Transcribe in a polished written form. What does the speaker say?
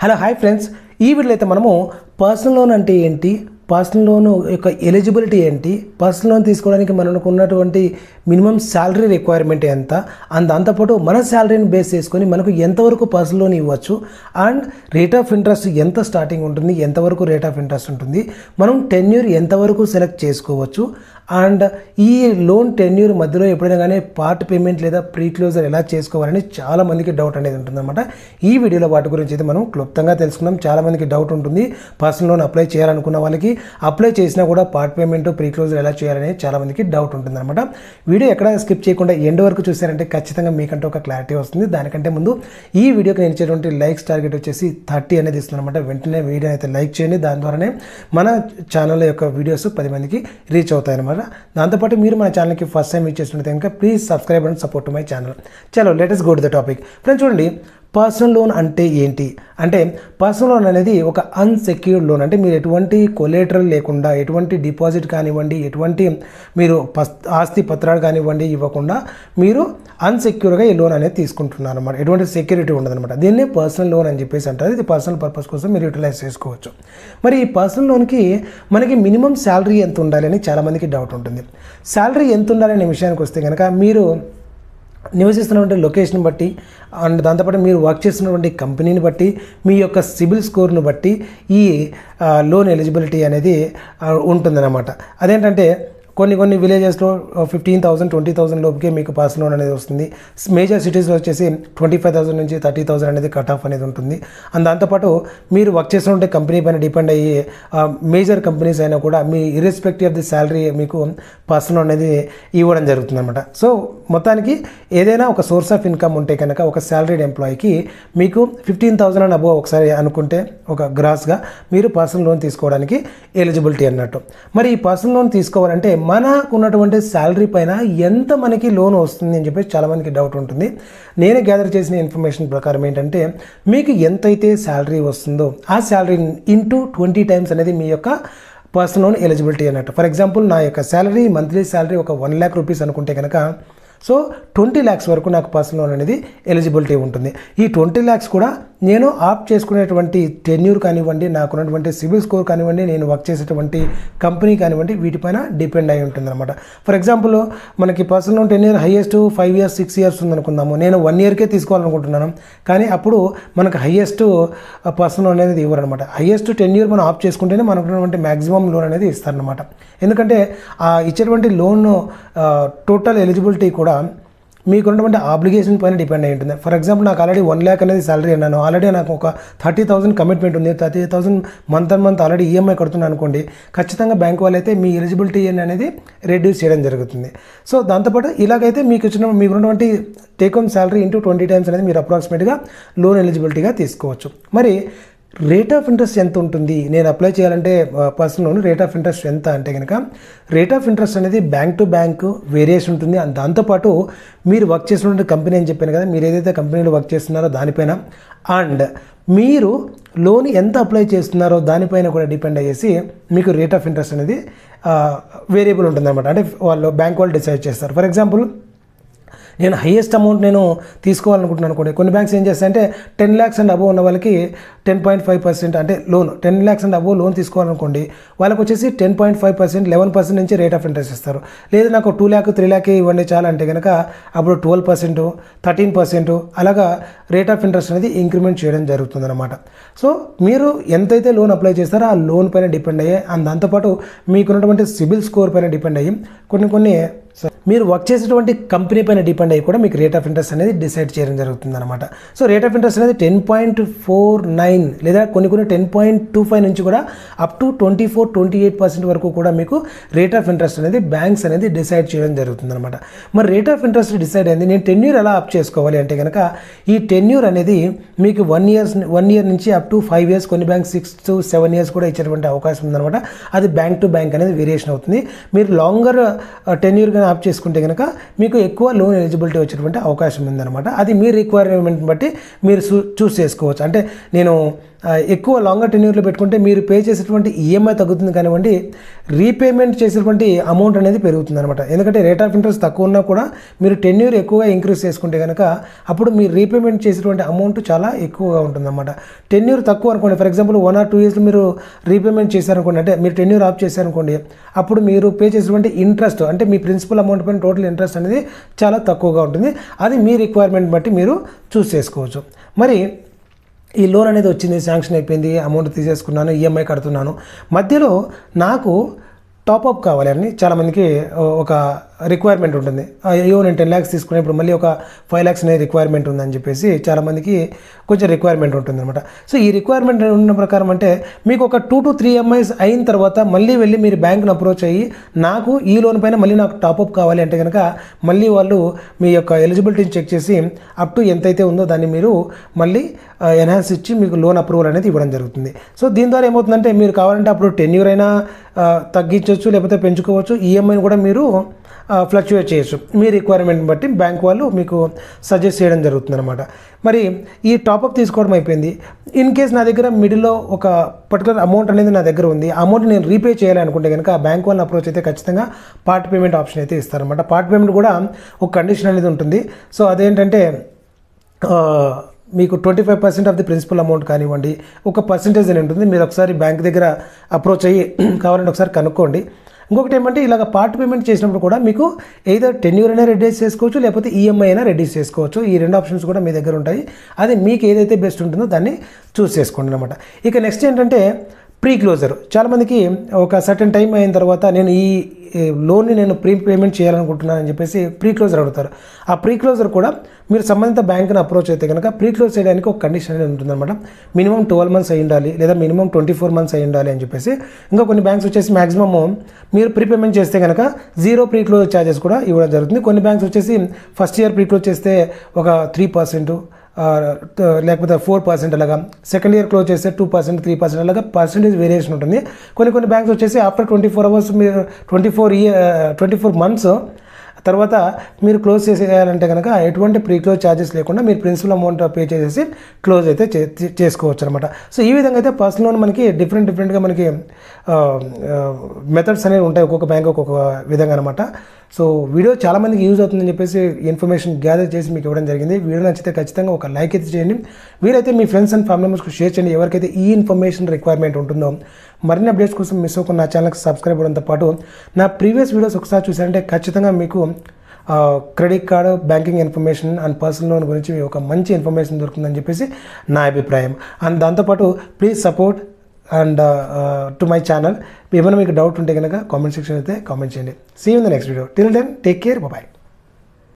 Hello hi friends, ఈ వీడియోలో అయితే మనము పర్సనల్ లోన్ అంటే ఏంటి, పర్సనల్ లోన్ యొక్క ఎలిజిబిలిటీ ఏంటి, పర్సనల్ లోన్ తీసుకోవడానికి మనకు ఉన్నటువంటి మినిమం శాలరీ రిక్వైర్మెంట్ ఎంత, అండ్ దాంతోపాటు మన శాలరీని బేస్ చేసుకొని మనకు ఎంతవరకు పర్సనల్ లోన్ ఇవ్వచ్చు, అండ్ రేట్ ఆఫ్ ఇంట్రెస్ట్ ఎంత స్టార్టింగ్ ఉంటుంది, ఎంతవరకు రేట్ ఆఫ్ ఇంట్రెస్ట్ ఉంటుంది, మనం టెన్యూర్ ఎంతవరకు సెలెక్ట్ చేసుకోవచ్చు, అండ్ ఈ లోన్ టెన్యూర్ మధ్యలో ఎప్పుడైనా కానీ పార్ట్ పేమెంట్ లేదా ప్రీ క్లోజర్ ఎలా చేసుకోవాలని చాలా మందికి డౌట్ అనేది ఉంటుందన్నమాట. ఈ వీడియోలో వాటి గురించి అయితే మనం క్లుప్తంగా తెలుసుకుందాం. చాలా మందికి డౌట్ ఉంటుంది, పర్సనల్ లోన్ అప్లై చేయాలనుకున్న వాళ్ళకి అప్లై చేసినా కూడా పార్ట్ పేమెంట్ ప్రీ క్లోజర్ ఎలా చేయాలనేది చాలా మందికి డౌట్ ఉంటుందన్నమాట. వీడియో ఎక్కడ స్కిప్ చేయకుండా ఎండ్ వరకు చూసారంటే ఖచ్చితంగా మీకంటే ఒక క్లారిటీ వస్తుంది. దానికంటే ముందు ఈ వీడియోకి నేను ఇచ్చేటువంటి లైక్స్ టార్గెట్ వచ్చేసి 30 అనేది ఇస్తుందన్నమాట. వెంటనే వీడియో అయితే లైక్ చేయండి, దాని ద్వారానే మన ఛానల్ యొక్క వీడియోస్ 10 మందికి రీచ్ అవుతాయి అన్నమాట. దాంతోపాటు మీరు మన ఛానల్కి ఫస్ట్ టైం ఇచ్చేస్తుంటే కనుక please subscribe and support my channel. చలో latest go to the topic. Friends చూడండి, పర్సనల్ లోన్ అంటే ఏంటి అంటే, పర్సనల్ లోన్ అనేది ఒక అన్సెక్యూర్డ్ లోన్. అంటే మీరు ఎటువంటి కొలేటరల్ లేకుండా, ఎటువంటి డిపాజిట్ కానివ్వండి, ఎటువంటి మీరు ఆస్తి పత్రాలు కానివ్వండి ఇవ్వకుండా మీరు అన్సెక్యూర్గా ఈ లోన్ అనేది తీసుకుంటున్నారు అనమాట. ఎటువంటి సెక్యూరిటీ ఉండదన్నమాట. దీన్నే పర్సనల్ లోన్ అని చెప్పేసి అంటారు. ఇది పర్సనల్ పర్పస్ కోసం మీరు యూటిలైజ్ చేసుకోవచ్చు. మరి ఈ పర్సనల్ లోన్కి మనకి మినిమం శాలరీ ఎంత ఉండాలి అని చాలామందికి డౌట్ ఉంటుంది. శాలరీ ఎంత ఉండాలనే విషయానికి వస్తే కనుక, మీరు నివసిస్తున్నటువంటి లొకేషన్ బట్టి, అండ్ దాంతోపాటు మీరు వర్క్ చేస్తున్నటువంటి కంపెనీని బట్టి, మీ యొక్క సిబిల్ స్కోర్ను బట్టి ఈ లోన్ ఎలిజిబిలిటీ అనేది ఉంటుందన్నమాట. అదేంటంటే కొన్ని విలేజెస్లో 15,000 20,000 లోపుకే మీకు పర్సనల్ లోన్ అనేది వస్తుంది. మేజర్ సిటీస్లో వచ్చేసి 25,000 నుంచి 30,000 అనేది కట్ ఆఫ్ అనేది ఉంటుంది. అండ్ దాంతోపాటు మీరు వర్క్ చేస్తుంటే కంపెనీ పైన డిపెండ్ అయ్యి మేజర్ కంపెనీస్ అయినా కూడా మీ ఇర్రెస్పెక్టివ్ ఆఫ్ ది శాలరీ మీకు పర్సనల్ లోన్ అనేది ఇవ్వడం జరుగుతుంది అనమాట. సో మొత్తానికి ఏదైనా ఒక సోర్స్ ఆఫ్ ఇన్కమ్ ఉంటే కనుక ఒక శాలరీడ్ ఎంప్లాయీకి మీకు 15,000 అండ్ అబోవ్ ఒకసారి అనుకుంటే ఒక గ్రాస్గా మీరు పర్సనల్ లోన్ తీసుకోవడానికి ఎలిజిబిలిటీ అన్నట్టు. మరి ఈ పర్సనల్ లోన్ తీసుకోవాలంటే మనకు ఉన్నటువంటి శాలరీ పైన ఎంత మనకి లోన్ వస్తుంది అని చెప్పేసి చాలామందికి డౌట్ ఉంటుంది. నేను గ్యాదర్ చేసిన ఇన్ఫర్మేషన్ ప్రకారం ఏంటంటే, మీకు ఎంతైతే శాలరీ వస్తుందో ఆ శాలరీ ఇంటూ 20 టైమ్స్ అనేది మీ యొక్క పర్సనల్ లోన్ ఎలిజిబిలిటీ అన్నట్టు. ఫర్ ఎగ్జాంపుల్, నా యొక్క శాలరీ మంత్లీ శాలరీ ఒక 1 lakh రూపీస్ అనుకుంటే కనుక, సో 20 lakhs వరకు నాకు పర్సనల్ లోన్ అనేది ఎలిజిబిలిటీ ఉంటుంది. ఈ 20 lakhs కూడా నేను ఆప్ట్ చేసుకునేటువంటి టెన్యూర్ కానివ్వండి, నాకున్నటువంటి సిబిల్ స్కోర్ కానివ్వండి, నేను వర్క్ చేసేటువంటి కంపెనీ కానివ్వండి, వీటిపైన డిపెండ్ అయి ఉంటుంది అనమాట. ఫర్ ఎగ్జాంపుల్, మనకి personal loan tenure highest 5 years 6 years ఉందనుకుందాము. నేను 1 yearకే తీసుకోవాలనుకుంటున్నాను, కానీ అప్పుడు మనకు హైయెస్ట్ పర్సనల్ లోన్ అనేది ఇవ్వరు అనమాట. హైయెస్ట్ టెన్యూర్ మనం ఆప్ట్ చేసుకుంటేనే మనకున్నటువంటి మ్యాక్సిమం లోన్ అనేది ఇస్తారనమాట. ఎందుకంటే ఇచ్చేటువంటి లోన్ టోటల్ ఎలిజిబిలిటీ కూడా మీకు ఉన్నటువంటి ఆబ్లిగేషన్ పైన డిపెండ్ అయి ఉంటుంది. ఫర్ ఎగ్జాంపుల్, నాకు ఆల్రెడీ 1 lakh అనేది శాలరీ అన్నాను, ఆల్రెడీ నాకు ఒక 30,000 కమిట్మెంట్ ఉంది, 30,000 మంత్ ఆల్రెడీ ఈఎంఐ కడుతున్నాను అనుకోండి, ఖచ్చితంగా బ్యాంక్ వాళ్ళు అయితే మీ ఎలిజిబిలిటీ అనేది రెడ్యూస్ చేయడం జరుగుతుంది. సో దాంతోపాటు ఇలాగైతే మీకున్నటువంటి take home salary into 20 times అనేది మీరు అప్రాక్సిమేట్గా లోన్ ఎలిజిబిలిటీగా తీసుకోవచ్చు. మరి రేట్ ఆఫ్ ఇంట్రెస్ట్ ఎంత ఉంటుంది, నేను అప్లై చేయాలంటే personal loan rate of interest ఎంత అంటే కనుక, రేట్ ఆఫ్ ఇంట్రెస్ట్ అనేది బ్యాంక్ టు బ్యాంక్ వేరియేషన్ ఉంటుంది. అండ్ దాంతోపాటు మీరు వర్క్ చేస్తున్న కంపెనీ అని చెప్పాను కదా, మీరు ఏదైతే కంపెనీలో వర్క్ చేస్తున్నారో దానిపైన, అండ్ మీరు లోన్ ఎంత అప్లై చేస్తున్నారో దానిపైన కూడా డిపెండ్ అయ్యేసి మీకు రేట్ ఆఫ్ ఇంట్రెస్ట్ అనేది వేరియబుల్ ఉంటుంది అనమాట. అంటే బ్యాంక్ వాళ్ళు డిసైడ్ చేస్తారు. ఫర్ ఎగ్జాంపుల్, నేను హైయెస్ట్ అమౌంట్ నేను తీసుకోవాలనుకుంటున్నాను అనుకోండి, కొన్ని బ్యాంక్స్ ఏం చేస్తాయంటే 10 lakhs అండ్ అబోవ్ ఉన్న వాళ్ళకి 10.5% అంటే loan 10 lakhs and above loan తీసుకోవాలనుకోండి, వాళ్ళకి వచ్చేసి 10.5% 11% నుంచి రేట్ ఆఫ్ ఇంట్రెస్ట్ ఇస్తారు. లేదు నాకు 2 lakh 3 lakh ఇవ్వండి చాలా అంటే కనుక అప్పుడు 12% 13% అలాగా రేట్ ఆఫ్ ఇంట్రెస్ట్ అనేది ఇంక్రిమెంట్ చేయడం జరుగుతుంది అనమాట. సో మీరు ఎంతైతే లోన్ అప్లై చేస్తారో ఆ లోన్ పైన డిపెండ్ అయ్యాయి, అండ్ దాంతోపాటు మీకున్నటువంటి సిబిల్ స్కోర్ పైన డిపెండ్ అయ్యి కొన్ని మీరు వర్క్ చేసేటువంటి కంపెనీ పైన డిపెండ్ అయ్యి కూడా మీకు రేట్ ఆఫ్ ఇంట్రెస్ట్ అనేది డిసైడ్ చేయడం జరుగుతుంది అనమాట. సో రేట్ ఆఫ్ ఇంట్రెస్ట్ అనేది 10.49 లేదా కొన్ని 10.25 నుంచి కూడా అప్ టు 24-28% వరకు కూడా మీకు రేట్ ఆఫ్ ఇంట్రెస్ట్ అనేది బ్యాంక్స్ అనేది డిసైడ్ చేయడం జరుగుతుంది అనమాట. మరి రేట్ ఆఫ్ ఇంట్రెస్ట్ డిసైడ్ అయింది, నేను టెన్యూర్ ఎలా అప్ చేసుకోవాలి అంటే కనుక, ఈ టెన్యూర్ అనేది మీకు 1 year నుంచి అప్ టు 5 years, కొన్ని బ్యాంక్స్ 6 to 7 years కూడా ఇచ్చేటువంటి అవకాశం ఉందన్నమాట. అది బ్యాంక్ టు బ్యాంక్ అనేది వేరియేషన్ అవుతుంది. మీరు లాంగర్ టెన్యూర్ ఆప్ చేసుకుంటే కనుక మీకు ఎక్కువ లోన్ ఎలిజిబిలిటీ వచ్చేటువంటి అవకాశం ఉందన్నమాట. అది మీ రిక్వైర్మెంట్ బట్టి మీరు చూస్ చేసుకోవచ్చు. అంటే నేను ఎక్కువ లాంగర్ టెన్యూర్లో పెట్టుకుంటే మీరు పే చేసేటువంటి ఈఎంఐ తగ్గుతుంది కానివ్వండి, రీపేమెంట్ చేసేటువంటి అమౌంట్ అనేది పెరుగుతుంది అనమాట. ఎందుకంటే రేట్ ఆఫ్ ఇంట్రెస్ట్ తక్కువ ఉన్నా కూడా మీరు టెన్యూర్ ఎక్కువగా ఇంక్రీజ్ చేసుకుంటే కనుక అప్పుడు మీరు రీపేమెంట్ చేసేటువంటి అమౌంట్ చాలా ఎక్కువగా ఉంటుందన్నమాట. టెన్యూర్ తక్కువ అనుకోండి, ఫర్ ఎగ్జాంపుల్ 1 or 2 ఇయర్స్లో మీరు రీపేమెంట్ చేశారనుకోండి, అంటే మీరు టెన్యూర్ ఆఫ్ చేశారనుకోండి, అప్పుడు మీరు పే చేసేటువంటి ఇంట్రెస్ట్ అంటే మీ ప్రిన్సిపల్ అమౌంట్ పైన టోటల్ ఇంట్రెస్ట్ అనేది చాలా తక్కువగా ఉంటుంది. అది మీ రిక్వైర్మెంట్ బట్టి మీరు చూస్ చేసుకోవచ్చు. మరి ఈ లోన్ అనేది వచ్చింది, శాంక్షన్ అయిపోయింది, అమౌంట్ తీసేసుకున్నాను, ఈఎంఐ కడుతున్నాను, మధ్యలో నాకు టాప్అప్ కావాలి అని చాలామందికి ఒక రిక్వైర్మెంట్ ఉంటుంది. అయ్యో నేను 10 lakhs తీసుకునేప్పుడు మళ్ళీ ఒక 5 lakhs అనేది రిక్వైర్మెంట్ ఉందని చెప్పేసి చాలామందికి కొంచెం రిక్వైర్మెంట్ ఉంటుంది అనమాట. సో ఈ రిక్వైర్మెంట్ ఉన్న ప్రకారం అంటే మీకు ఒక 2 to 3 EMIs అయిన తర్వాత మళ్ళీ వెళ్ళి మీరు బ్యాంక్ని అప్రోచ్ అయ్యి నాకు ఈ లోన్ పైన మళ్ళీ నాకు టాప్అప్ కావాలి అంటే కనుక మళ్ళీ వాళ్ళు మీ యొక్క ఎలిజిబిలిటీని చెక్ చేసి అప్ టు ఎంతైతే ఉందో దాన్ని మీరు మళ్ళీ ఎన్హాన్స్ ఇచ్చి మీకు లోన్ అప్రూవల్ అనేది ఇవ్వడం జరుగుతుంది. సో దీని ద్వారా ఏమవుతుందంటే మీరు కావాలంటే అప్పుడు టెన్యూర్ అయినా తగ్గించవచ్చు, లేకపోతే పెంచుకోవచ్చు, ఈఎంఐని కూడా మీరు ఫ్లక్చువేట్ చేయొచ్చు. మీ రిక్వైర్మెంట్ బట్టి బ్యాంక్ వాళ్ళు మీకు సజెస్ట్ చేయడం జరుగుతుంది అనమాట. మరి ఈ టాప్అప్ తీసుకోవడం అయిపోయింది. ఇన్ కేస్ నా దగ్గర మిడిల్లో ఒక పర్టికులర్ అమౌంట్ అనేది నా దగ్గర ఉంది, ఆ అమౌంట్ నేను రీపే చేయాలనుకుంటే కనుక ఆ బ్యాంక్ వాళ్ళని అప్రోచ్ అయితే ఖచ్చితంగా పార్ట్ పేమెంట్ ఆప్షన్ అయితే ఇస్తారనమాట. పార్ట్ పేమెంట్ కూడా ఒక కండిషన్ అనేది ఉంటుంది. సో అదేంటంటే మీకు 25% ఆఫ్ ది ప్రిన్సిపల్ అమౌంట్ కానివ్వండి, ఒక పర్సంటేజ్ అని ఉంటుంది. మీరు ఒకసారి బ్యాంక్ దగ్గర అప్రోచ్ అయ్యి కావాలంటే ఒకసారి కనుక్కోండి. ఇంకొకటి ఏమంటే ఇలాగ పార్ట్ పేమెంట్ చేసినప్పుడు కూడా మీకు ఎయిదర్ టెన్యూర్ అయినా రెడ్యూస్ చేసుకోవచ్చు, లేకపోతే ఈఎంఐ అయినా రెడ్యూస్ చేసుకోవచ్చు. ఈ 2 ఆప్షన్స్ కూడా మీ దగ్గర ఉంటాయి. అది మీకు ఏదైతే బెస్ట్ ఉంటుందో దాన్ని చూస్ చేసుకోండి అనమాట. ఇక నెక్స్ట్ ఏంటంటే ప్రీ క్లోజర్. చాలామందికి ఒక సర్టెన్ టైం అయిన తర్వాత నేను ఈ లోన్ని నేను ప్రీ పేమెంట్ చేయాలనుకుంటున్నాను అని చెప్పేసి ప్రీ క్లోజర్ అడుగుతారు. ఆ ప్రీ క్లోజర్ కూడా మీరు సంబంధిత బ్యాంక్ని అప్రోచ్ అయితే కనుక ప్రీ క్లోజ్ చేయడానికి ఒక కండిషన్ అనేది ఉంటుందన్నమాట. మినిమం 12 months అయి ఉండాలి, లేదా మినిమం 24 months అయి ఉండాలి అని చెప్పేసి. ఇంకా కొన్ని బ్యాంక్స్ వచ్చేసి మ్యాక్సిమమ్ మీరు ప్రీ పేమెంట్ చేస్తే కనుక 0 ప్రీ క్లోజ్ ఛార్జెస్ కూడా ఇవ్వడం జరుగుతుంది. కొన్ని బ్యాంక్స్ వచ్చేసి ఫస్ట్ ఇయర్ ప్రీ క్లోజ్ చేస్తే ఒక 3%, లేకపోతే 4% అలాగా, సెకండ్ ఇయర్ క్లోజ్ చేస్తే 2%, 3% అలాగా పర్సెంటేజ్ వేరియేషన్ ఉంటుంది. కొన్ని బ్యాంక్స్ వచ్చేసి ఆఫ్టర్ 24 hours మీరు 24 months తర్వాత మీరు క్లోజ్ చేసేయాలంటే కనుక ఎటువంటి ప్రీ క్లోజ్ ఛార్జెస్ లేకుండా మీరు ప్రిన్సిపల్ అమౌంట్ పే చేసేసి క్లోజ్ అయితే చేసుకోవచ్చు అనమాట. సో ఈ విధంగా అయితే పర్సనల్ లోన్ మనకి డిఫరెంట్గా మనకి మెథడ్స్ అనేవి ఉంటాయి, ఒక్కొక్క బ్యాంక్ ఒక్కొక్క విధంగా అనమాట. సో వీడియో చాలామందికి యూజ్ అవుతుందని చెప్పేసి ఇన్ఫర్మేషన్ గ్యాదర్ చేసి మీకు ఇవ్వడం జరిగింది. వీడియో నచ్చితే ఖచ్చితంగా ఒక లైక్ అయితే చేయండి. వీరైతే మీ ఫ్రెండ్స్ అండ్ ఫ్యామిలీ మెంబర్స్కి షేర్ చేయండి, ఎవరికైతే ఈ ఇన్ఫర్మేషన్ రిక్వైర్మెంట్ ఉంటుందో. మరిన్ని అప్డేట్స్ కోసం మిస్ అవ్వకుండా నా ఛానల్కి సబ్స్క్రైబ్ అవ్వడంతో పాటు నా ప్రీవియస్ వీడియోస్ ఒకసారి చూసారంటే ఖచ్చితంగా మీకు credit card, banking information and personal loan గురించి ఒక మంచి ఇన్ఫర్మేషన్ దొరుకుతుందని చెప్పేసి నా అభిప్రాయం. అండ్ దాంతోపాటు please support and to my channel. ఏమైనా మీకు డౌట్ ఉంటే కనుక కామెంట్ సెక్షన్ అయితే కామెంట్ చేయండి. See you in the next video. Till then take care, bye.